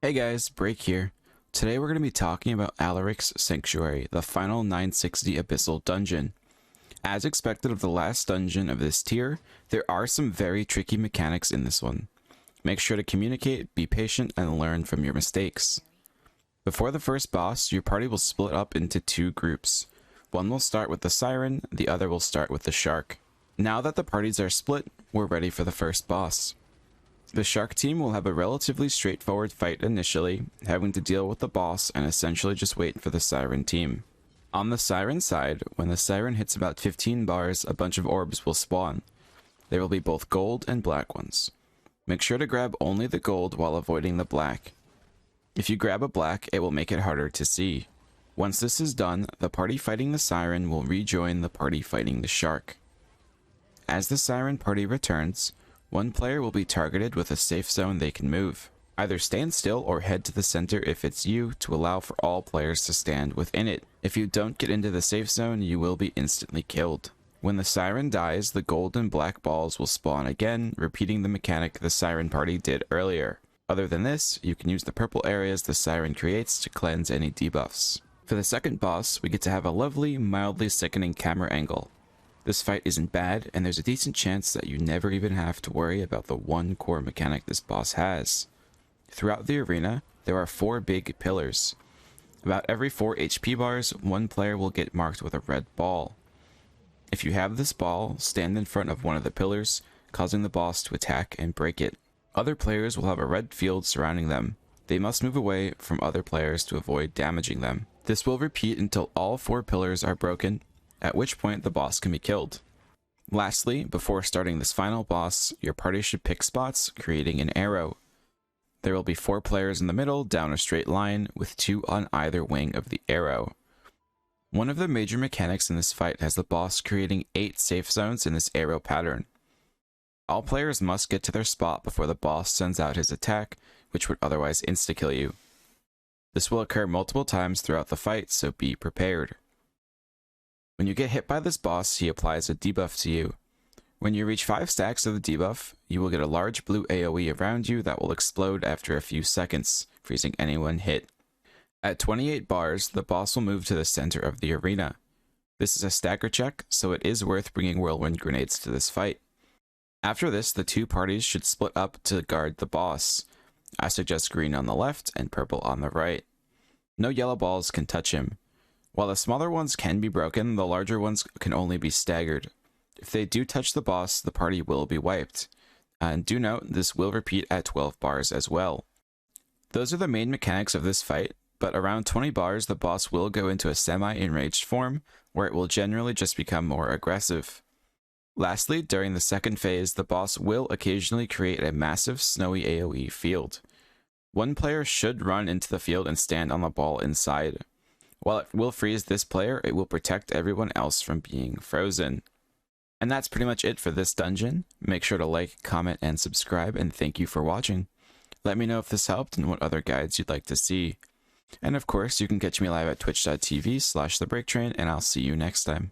Hey guys, Break here. Today we're going to be talking about Alaric's Sanctuary, the final 960 Abyssal Dungeon. As expected of the last dungeon of this tier, there are some very tricky mechanics in this one. Make sure to communicate, be patient, and learn from your mistakes. Before the first boss, your party will split up into two groups. One will start with the Siren, the other will start with the Shark. Now that the parties are split, we're ready for the first boss. The Shark team will have a relatively straightforward fight initially, having to deal with the boss and essentially just wait for the Siren team. On the Siren side, when the Siren hits about 15 bars, a bunch of orbs will spawn. There will be both gold and black ones. Make sure to grab only the gold while avoiding the black. If you grab a black, it will make it harder to see. Once this is done, the party fighting the Siren will rejoin the party fighting the Shark. As the Siren party returns, one player will be targeted with a safe zone they can move. Either stand still or head to the center if it's you to allow for all players to stand within it. If you don't get into the safe zone, you will be instantly killed. When the Siren dies, the gold and black balls will spawn again, repeating the mechanic the Siren party did earlier. Other than this, you can use the purple areas the Siren creates to cleanse any debuffs. For the second boss, we get to have a lovely, mildly sickening camera angle. This fight isn't bad, and there's a decent chance that you never even have to worry about the one core mechanic this boss has. Throughout the arena, there are 4 big pillars. About every 4 HP bars, one player will get marked with a red ball. If you have this ball, stand in front of one of the pillars, causing the boss to attack and break it. Other players will have a red field surrounding them. They must move away from other players to avoid damaging them. This will repeat until all 4 pillars are broken, at which point the boss can be killed. Lastly, before starting this final boss, your party should pick spots, creating an arrow. There will be 4 players in the middle down a straight line, with 2 on either wing of the arrow. One of the major mechanics in this fight has the boss creating 8 safe zones in this arrow pattern. All players must get to their spot before the boss sends out his attack, which would otherwise insta-kill you. This will occur multiple times throughout the fight, so be prepared. When you get hit by this boss, he applies a debuff to you. When you reach 5 stacks of the debuff, you will get a large blue AoE around you that will explode after a few seconds, freezing anyone hit. At 28 bars, the boss will move to the center of the arena. This is a stagger check, so it is worth bringing whirlwind grenades to this fight. After this, the 2 parties should split up to guard the boss. I suggest green on the left and purple on the right. No yellow balls can touch him. While the smaller ones can be broken, the larger ones can only be staggered. If they do touch the boss, the party will be wiped. And do note, this will repeat at 12 bars as well. Those are the main mechanics of this fight, but around 20 bars the boss will go into a semi-enraged form, where it will generally just become more aggressive. Lastly, during the second phase, the boss will occasionally create a massive snowy AoE field. One player should run into the field and stand on the ball inside. While it will freeze this player, it will protect everyone else from being frozen. And that's pretty much it for this dungeon. Make sure to like, comment, and subscribe, and thank you for watching. Let me know if this helped and what other guides you'd like to see. And of course, you can catch me live at twitch.tv/thebreaktrain, and I'll see you next time.